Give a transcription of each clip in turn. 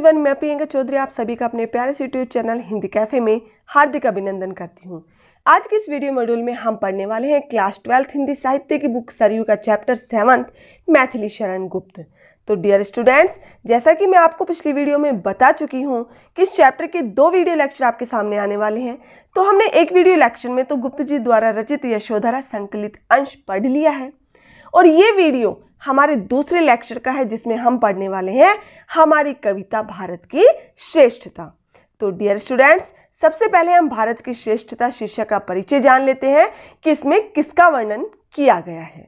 Everyone, मैं प्रियंका चौधरी आप सभी का अपने प्यारे से यूट्यूब चैनल हिंदी कैफे में हार्दिक अभिनंदन करती हूँ। आज के इस वीडियो मॉड्यूल में हम पढ़ने वाले हैं क्लास 12th हिंदी साहित्य की बुक सरयू का चैप्टर 7 मैथिली शरण गुप्त। तो डियर स्टूडेंट्स, जैसा कि मैं आपको पिछली वीडियो में बता चुकी हूँ कि इस चैप्टर के 2 वीडियो लेक्चर आपके सामने आने वाले हैं। तो हमने एक वीडियो लेक्चर में तो गुप्त जी द्वारा रचित यशोधरा संकलित अंश पढ़ लिया है और ये वीडियो हमारे दूसरे लेक्चर का है जिसमें हम पढ़ने वाले हैं हमारी कविता भारत की श्रेष्ठता। तो डियर स्टूडेंट्स, सबसे पहले हम भारत की श्रेष्ठता शीर्षक का परिचय जान लेते हैं कि इसमें किसका वर्णन किया गया है।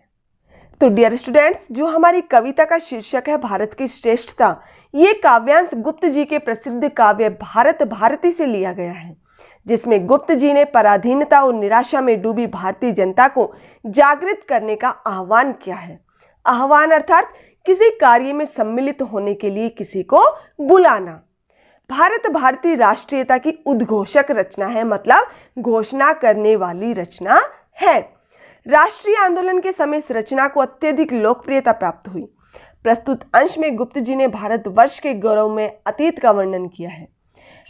तो डियर स्टूडेंट्स, जो हमारी कविता का शीर्षक है भारत की श्रेष्ठता, ये काव्यांश गुप्त जी के प्रसिद्ध काव्य भारत भारती से लिया गया है, जिसमें गुप्त जी ने पराधीनता और निराशा में डूबी भारतीय जनता को जागृत करने का आह्वान किया है। आह्वान अर्थात किसी कार्य में सम्मिलित होने के लिए किसी को बुलाना। भारत भारती राष्ट्रीयता की उद्घोषक रचना है, मतलब घोषणा करने वाली रचना है। राष्ट्रीय आंदोलन के समय इस रचना को अत्यधिक लोकप्रियता प्राप्त हुई। प्रस्तुत अंश में गुप्त जी ने भारतवर्ष के गौरव में अतीत का वर्णन किया है।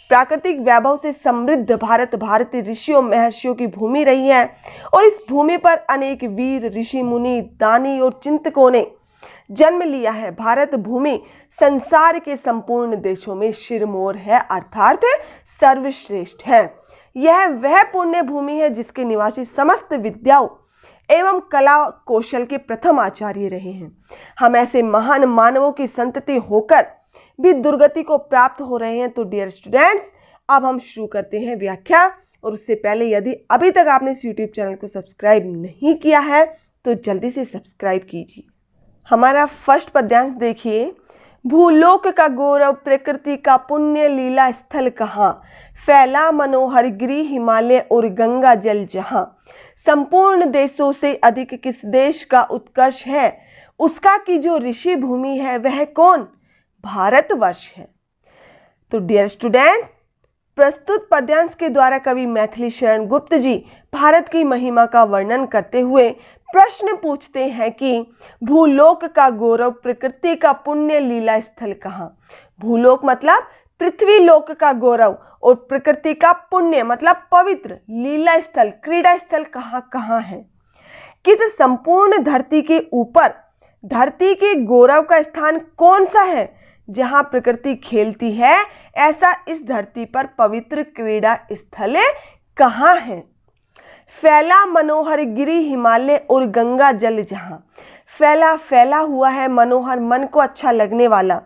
प्राकृतिक वैभव से समृद्ध भारत भारतीय ऋषियों महर्षियों की भूमि रही है और इस भूमि पर अनेक वीर ऋषि मुनि दानी और चिंतकों ने जन्म लिया है। भारत भूमि संसार के संपूर्ण देशों में शिरमौर है, अर्थात सर्वश्रेष्ठ है। यह वह पुण्य भूमि है जिसके निवासी समस्त विद्याओं एवं कला कौशल के प्रथम आचार्य रहे हैं। हम ऐसे महान मानवों की संतति होकर भी दुर्गति को प्राप्त हो रहे हैं। तो डियर स्टूडेंट्स, अब हम शुरू करते हैं व्याख्या। और उससे पहले यदि अभी तक आपने इस यूट्यूब चैनल को सब्सक्राइब नहीं किया है तो जल्दी से सब्सक्राइब कीजिए। हमारा फर्स्ट पद्यांश देखिए। भूलोक का गौरव प्रकृति का पुण्य लीला स्थल कहाँ, फैला मनोहर गिरी हिमालय और गंगा जल जहां, संपूर्ण देशों से अधिक किस देश का उत्कर्ष है, उसका की जो ऋषि भूमि है वह कौन, भारतवर्ष है। तो डियर स्टूडेंट, प्रस्तुत पद्यांश के द्वारा कवि मैथिली शरण गुप्त जी भारत की महिमा का वर्णन करते हुए प्रश्न पूछते हैं कि भूलोक का गौरव प्रकृति का पुण्य लीला स्थल कहाँ। भूलोक मतलब पृथ्वी लोक का गौरव और प्रकृति का पुण्य मतलब पवित्र लीला स्थल क्रीड़ा स्थल कहाँ कहाँ है। किस संपूर्ण धरती के ऊपर धरती के गौरव का स्थान कौन सा है जहां प्रकृति खेलती है, ऐसा इस धरती पर पवित्र क्रीड़ा स्थल कहाँ है। फैला मनोहर गिरी हिमालय और गंगा जल जहां, फैला फैला हुआ है मनोहर मन को अच्छा लगने वाला,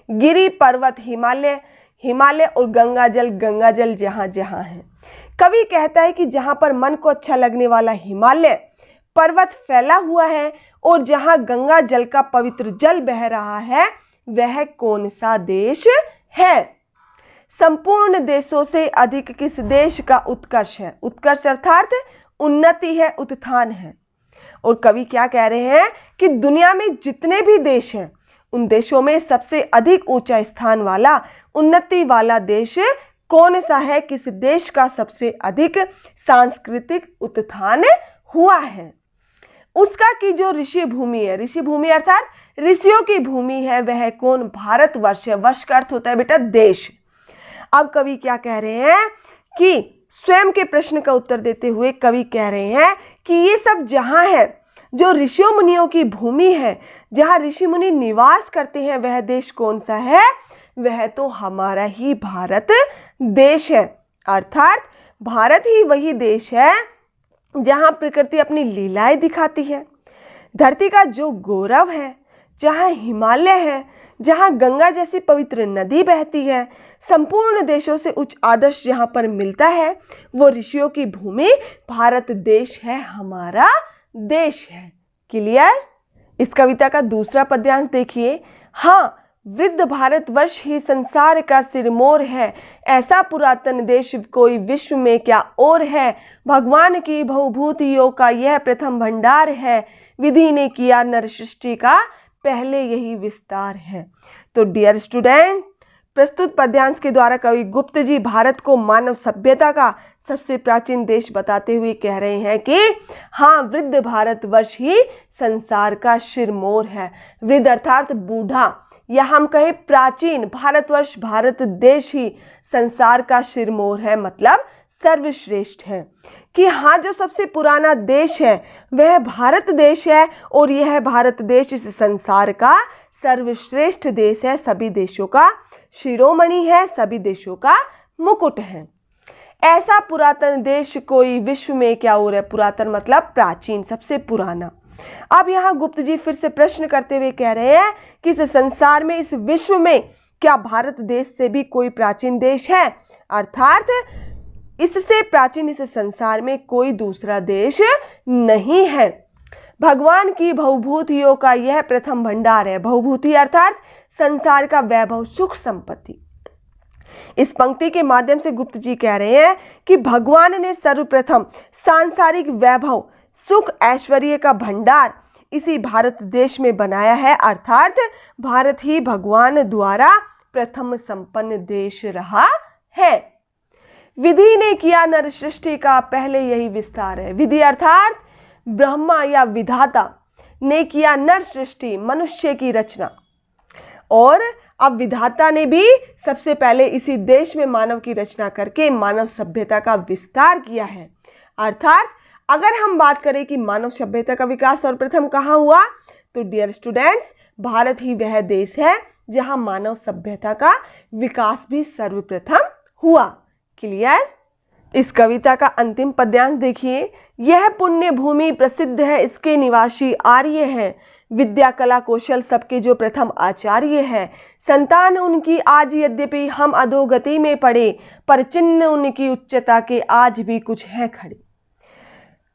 गिरी पर्वत हिमालय हिमालय और गंगा जल जहां जहां है। कवि कहता है कि जहां पर मन को अच्छा लगने वाला हिमालय पर्वत फैला हुआ है और जहां गंगा जल का पवित्र जल बह रहा है वह कौन सा देश है। संपूर्ण देशों से अधिक किस देश का उत्कर्ष है। उत्कर्ष अर्थात उन्नति है, उत्थान है। और कवि क्या कह रहे हैं कि दुनिया में जितने भी देश हैं उन देशों में सबसे अधिक ऊंचा स्थान वाला उन्नति वाला देश कौन सा है, किस देश का सबसे अधिक सांस्कृतिक उत्थान हुआ है, उसका की जो ऋषि भूमि है। ऋषि भूमि अर्थात ऋषियों की भूमि है वह कौन, भारतवर्ष है। वर्ष का अर्थ होता है बेटा देश। अब कवि क्या कह रहे हैं कि स्वयं के प्रश्न का उत्तर देते हुए कवि कह रहे हैं कि ये सब जहां है जो ऋषियों मुनियों की भूमि है, जहां ऋषि मुनि निवास करते हैं, वह देश कौन सा है, वह तो हमारा ही भारत देश है। अर्थात भारत ही वही देश है जहां प्रकृति अपनी लीलाएं दिखाती है, धरती का जो गौरव है, जहां हिमालय है, जहां गंगा जैसी पवित्र नदी बहती है, संपूर्ण देशों से उच्च आदर्श जहां पर मिलता है, वो ऋषियों की भूमि भारत देश है, हमारा देश है। क्लियर। इस कविता का दूसरा पद्यांश देखिए। हाँ, वृद्ध भारतवर्ष ही संसार का सिरमौर है, ऐसा पुरातन देश कोई विश्व में क्या और है, भगवान की बहुभूतियों का यह प्रथम भंडार है, विधि ने किया नर सृष्टि का पहले यही विस्तार है। तो डियर स्टूडेंट, प्रस्तुत पद्यांश के द्वारा कवि गुप्त जी भारत को मानव सभ्यता का सबसे प्राचीन देश बताते हुए कह रहे हैं कि हाँ, वृद्ध भारतवर्ष ही संसार का शिरमोर है। वृद्ध अर्थात बूढ़ा, या हम कहें प्राचीन भारतवर्ष, भारत देश ही संसार का शिरमोर है, मतलब सर्वश्रेष्ठ है। कि हाँ, जो सबसे पुराना देश है वह भारत देश है और यह भारत देश इस संसार का सर्वश्रेष्ठ देश है, सभी देशों का शिरोमणि है, सभी देशों का मुकुट है। ऐसा पुरातन देश कोई विश्व में क्या और है? पुरातन मतलब प्राचीन, सबसे पुराना। अब यहाँ गुप्त जी फिर से प्रश्न करते हुए कह रहे हैं कि इस संसार में, इस विश्व में क्या भारत देश से भी कोई प्राचीन देश है? अर्थात इससे प्राचीन इस संसार में कोई दूसरा देश नहीं है। भगवान की बहुभूतियों का यह प्रथम भंडार है। बहुभूति अर्थात संसार का वैभव, सुख, संपत्ति। इस पंक्ति के माध्यम से गुप्त जी कह रहे हैं कि भगवान ने सर्वप्रथम सांसारिक वैभव, सुख, ऐश्वर्य का भंडार इसी भारत देश में बनाया है। अर्थात भारत ही भगवान द्वारा प्रथम संपन्न देश रहा है। विधि ने किया नर सृष्टि का पहले यही विस्तार है। विधि अर्थात ब्रह्मा या विधाता ने किया नर सृष्टि, मनुष्य की रचना, और अब विधाता ने भी सबसे पहले इसी देश में मानव की रचना करके मानव सभ्यता का विस्तार किया है। अर्थात अगर हम बात करें कि मानव सभ्यता का विकास सर्वप्रथम कहाँ हुआ, तो डियर स्टूडेंट्स, भारत ही वह देश है जहां मानव सभ्यता का विकास भी सर्वप्रथम हुआ। क्लियर? इस कविता का अंतिम पद्यांश देखिए। यह पुण्य भूमि प्रसिद्ध है, इसके निवासी आर्य हैं, विद्या कला कौशल सबके जो प्रथम आचार्य है। संतान उनकी आज यद्यपि हम अधोगति में पड़े, पर चिन्ह उनकी उच्चता के आज भी कुछ है खड़े।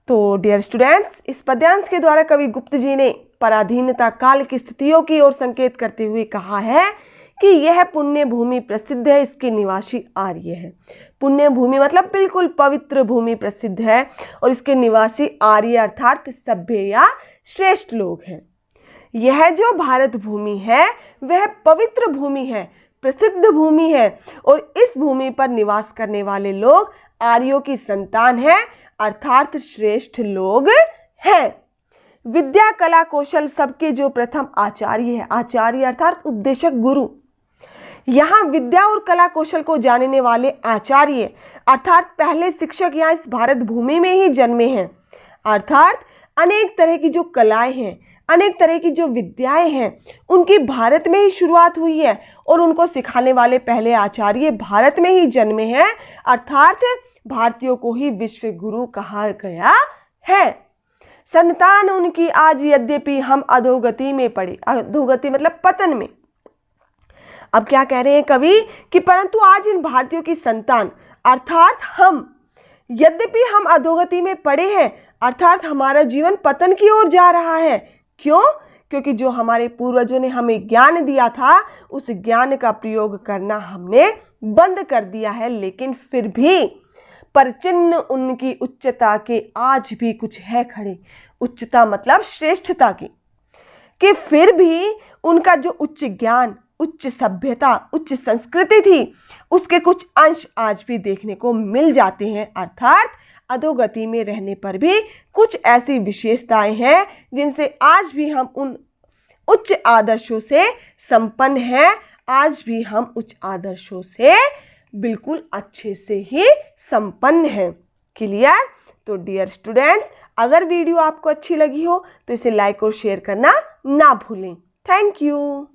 तो डियर स्टूडेंट्स, इस पद्यांश के द्वारा कवि गुप्त जी ने पराधीनता काल की स्थितियों की ओर संकेत करते हुए कहा है कि यह पुण्य भूमि प्रसिद्ध है, इसके निवासी आर्य है। पुण्य भूमि मतलब बिल्कुल पवित्र भूमि प्रसिद्ध है, और इसके निवासी आर्य अर्थात सभ्य या श्रेष्ठ लोग हैं। यह जो भारत भूमि है वह पवित्र भूमि है, प्रसिद्ध भूमि है, और इस भूमि पर निवास करने वाले लोग आर्यों की संतान है, अर्थात श्रेष्ठ लोग हैं। विद्या कला कौशल सबके जो प्रथम आचार्य है। आचार्य अर्थात उपदेशक, गुरु। यहाँ विद्या और कला कौशल को जानने वाले आचार्य अर्थात पहले शिक्षक यहाँ इस भारत भूमि में ही जन्मे हैं। अर्थात अनेक तरह की जो कलाएं हैं, अनेक तरह की जो विद्याएं हैं, उनकी भारत में ही शुरुआत हुई है, और उनको सिखाने वाले पहले आचार्य भारत में ही जन्मे हैं। अर्थात भारतीयों को ही विश्व गुरु कहा गया है। संतान उनकी आज यद्यपि हम अधोगति में पड़े। अधोगति मतलब पतन में। अब क्या कह रहे हैं कवि कि परंतु आज इन भारतीयों की संतान अर्थात हम, यद्यपि हम अधोगति में पड़े हैं, अर्थात हमारा जीवन पतन की ओर जा रहा है। क्यों? क्योंकि जो हमारे पूर्वजों ने हमें ज्ञान दिया था, उस ज्ञान का प्रयोग करना हमने बंद कर दिया है। लेकिन फिर भी पर चिन्ह उनकी उच्चता के आज भी कुछ है खड़े। उच्चता मतलब श्रेष्ठता की, कि फिर भी उनका जो उच्च ज्ञान, उच्च सभ्यता, उच्च संस्कृति थी, उसके कुछ अंश आज भी देखने को मिल जाते हैं। अर्थात अधोगति में रहने पर भी कुछ ऐसी विशेषताएं हैं जिनसे आज भी हम उन उच्च आदर्शों से संपन्न हैं। आज भी हम उच्च आदर्शों से बिल्कुल अच्छे से ही संपन्न हैं। क्लियर? तो डियर स्टूडेंट्स, अगर वीडियो आपको अच्छी लगी हो तो इसे लाइक और शेयर करना ना भूलें। Thank you.